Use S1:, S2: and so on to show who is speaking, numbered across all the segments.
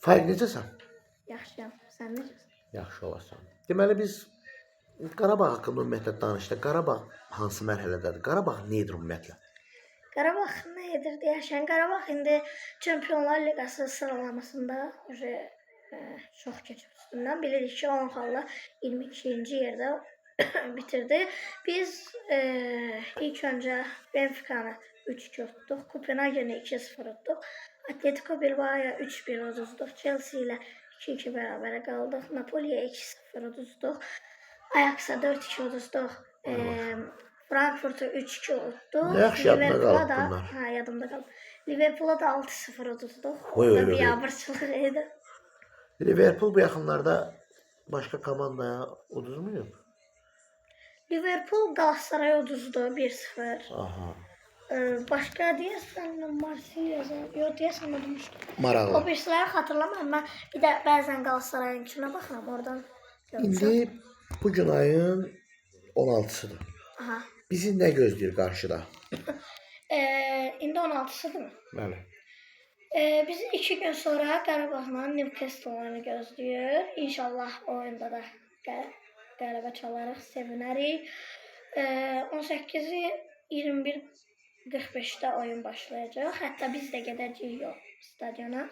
S1: Faiq necəsən?
S2: Yaxşıyam. Sən necəsən?
S1: Yaxşı olasan. Deməli biz Qarabağ haqqında ümumiyyətlə danışdıq. Qarabağ hansı mərhələdədir? Qarabağ nədir ümumiyyətlə?
S2: Qarabağ nə edir deyəsən, Qarabağ indi Çempionlar Liqası sıralamasında çox keçib üstündən. Bilirik ki, 10 xalla 22-ci yerdə bitirdi. Biz ilk öncə Benfica-nı 3-2 utduq, Kopenhagen'i 2-0 utduq, Atletico Bilbao'ya 3-1 uduzduq, Chelsea ilə 2-2 bərabərə qaldıq, Napoli'yə 2-0 uduzduq, Ajax'a 4-2 uduzduq, Frankfurt'u 3-2 utduq.
S1: Nə yaxşı yadına qalıb bunlar.
S2: Hə, yadımda qalıb. Liverpool'a da 6-0 uduzduq.
S1: Oy,
S2: O da biabırçılıq idi.
S1: Liverpool bu yaxınlarda başqa komandaya uduzmayıb?
S2: Liverpool Galatasaray'a uduzdu 1-0.
S1: Aha.
S2: Başqa deyəsən Marsilya'ya, yox deyəsən udmuşdu.
S1: Maraqlı.
S2: O birisləri xatırlamıram. Mən bir də bəzən Galatasaray'ınkına baxıram, oradan görmüşəm.
S1: İndi bu gün ayın 16-sıdır.
S2: Aha.
S1: Bizi nə gözləyir qarşıda?
S2: İndi 16-sıdır mı?
S1: Bəli.
S2: Bizi 2 gün sonra Qarabağla Newcastle oyunu gözləyir. İnşallah o oyunda da qələbə çalarıq, sevinərik. 18-i 21:45-də oyun başlayacaq. Hətta biz də gedəcəyik o stadiona.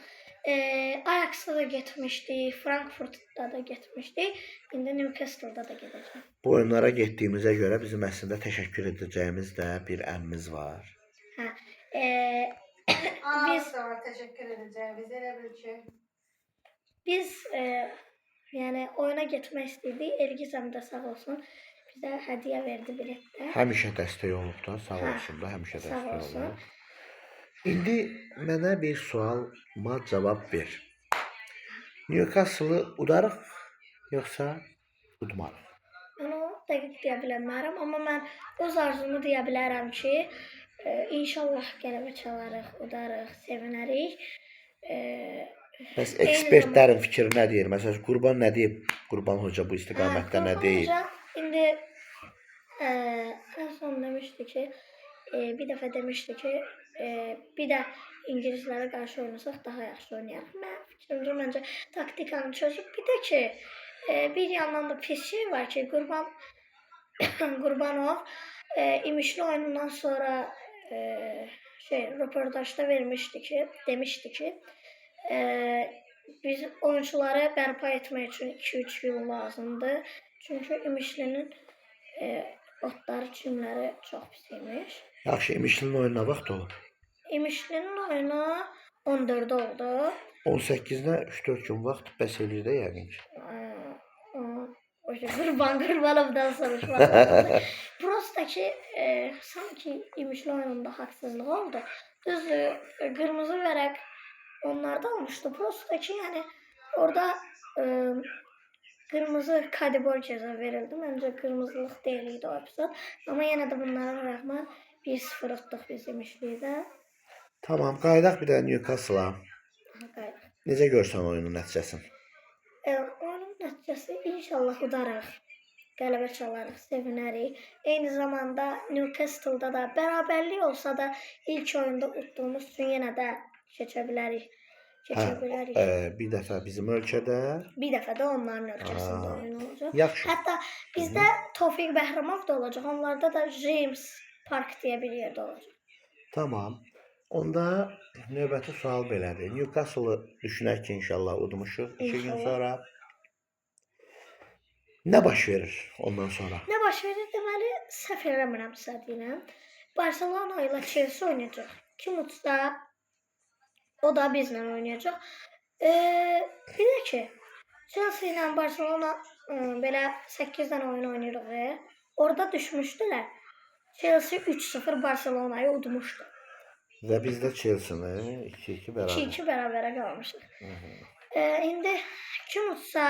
S2: Ajax'a da getmişdik, Frankfurt'da da getmişdik. İndi Newcastle'da da gedəcəyik.
S1: Bu oyunlara getdiyimizə görə bizim əslində təşəkkür edəcəyimiz də bir əmimiz var.
S2: Hə.
S3: Biz təşəkkür edəcəyimiz elə bil ki.
S2: Biz yəni oyuna getmək istəyirdik. Elgizəm də sağ olsun bizə hədiyyə verdi biletdə.
S1: Həmişə dəstək olub da, sağ olsun da, həmişə
S2: Sağ
S1: dəstək
S2: olsun.
S1: olub. İndi mənə bir sualma cavab ver. Newcastle-ı udarıq, yoxsa udmarıq?
S2: Mən o dəqiq deyə bilmərəm, amma mən öz arzumu deyə bilərəm ki, inşallah qələbə çalarıq, udarıq, sevinərik.
S1: Bəs ekspertlərin fikri nə deyir? Məsələn, Qurban nə deyib? Qurban Hoca bu istiqamətdə nə deyib?
S2: İndi en son demişdi ki, bir dəfə demişdi ki, bir də İngilizlərə qarşı oynasaq daha yaxşı oynayarıq. Mənim fikrimcə məncə taktikanı çözüb. Bir də ki, bir yandan da pis şey var ki, Qurbanov İmişli oyunundan sonra röportajda demişdi ki, biz oyuncuları bərpa etmək üçün 2-3 yıl lazımdır. Çünki İmişlinin otları, çimləri çox pis imiş.
S1: Yaxşı, İmişlinin oyunu nə vaxt olub?
S2: İmişlinin oyunu 14-də oldu.
S1: 18-nə 3-4 gün vaxt bəs eləyir də yəqin ki.
S2: Qurbanovdan soruşmaq lazımdır. Prosta ki, sanki İmişli oyununda haqsızlıq oldu. Düzdür, qırmızı vərəq onlarda olmuşdu. Prosta ki, yəni orada qırmızı kadibor cəza verildi. Məncə qırmızılıq deyil idi o epizod. Amma yenə də bunlara rəğmən 1-0 utduq biz İmişlidə.
S1: Tamam, qayıdaq bir də Newcastle-a.
S2: Qayıdaq.
S1: Necə görsən oyunun nəticəsini?
S2: Oyunun nəticəsi inşallah udarıq, qələbə çalarıq, sevinərik. Eyni zamanda Newcastle-da da bərabərlik olsa da ilk oyunda utduğumuz üçün yenə də keçə bilərik.
S1: Bir dəfə bizim ölkədə,
S2: bir dəfə də onların ölkəsində oyun olacaq.
S1: Yaxşı.
S2: Hətta bizdə Tofiq Bəhramov da olacaq, onlarda da James Park deyə bir yerdə olacaq.
S1: Tamam. Onda növbəti sual belədir. Newcastle-ı düşünək ki, inşallah udmuşuq 2 gün sonra. Nə baş verir ondan sonra?
S2: Nə baş verir? Deməli, səhv eləmirəmsə deyirəm. Barcelona ilə Chelsea oynayacaq. Kim utsa o da bizlə oynayacaq. Bir də ki, Chelsea ilə Barcelona belə 8 dənə oyun oynayırıq. Orada düşmüşdülər. Chelsea 3-0 Barcelona'yı udmuşdu.
S1: Və biz də Chelsea-ni 2-2 bərabər.
S2: 2-2 bərabərə qalmışıq. İndi kim utsa,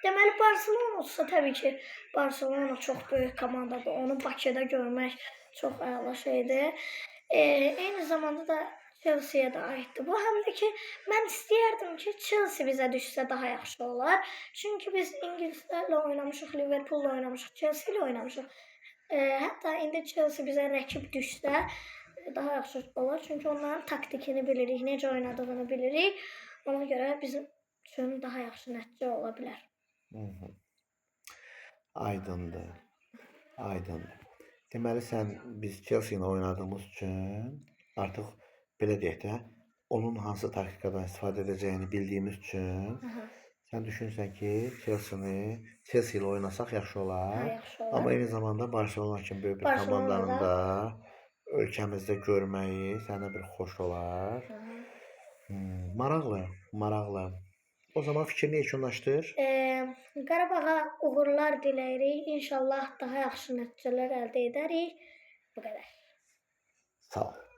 S2: deməli Barcelona utsa təbii ki, Barcelona çox böyük komandadır. Onu Bakıda görmək çox əla şeydir. Eyni zamanda da Chelsea-yə də aiddir. Bu həm də ki, mən istəyərdim ki, Chelsea bizə düşsə daha yaxşı olar. Çünki biz İngilislərlə oynamışıq, Liverpool'la oynamışıq, Chelsea ilə oynamışıq. Hətta indi Chelsea bizə rəqib düşsə daha yaxşı olar. Çünki onların taktikini bilirik, necə oynadığını bilirik. Ona görə bizim üçün daha yaxşı nəticə ola bilər.
S1: Aydındır. Aydındır. Deməli sən biz Chelsea ilə oynadığımız üçün artıq belə deyək də onun hansı taktikadan istifadə edəcəyini bildiyimiz üçün sən düşünürsən ki, Chelsea ilə oynasaq yaxşı olar.
S2: Hə, yaxşı olar.
S1: Amma eyni zamanda Barcelona kimi böyük bir
S2: Barcelonada
S1: komandanın da ölkəmizdə görməyi sənə bir xoş olar. Maraqlı, maraqlı. O zaman fikrini yekunlaşdır.
S2: Qarabağa uğurlar diləyirik. İnşallah daha yaxşı nəticələr əldə edərik. Bu qədər.
S1: Sağ ol.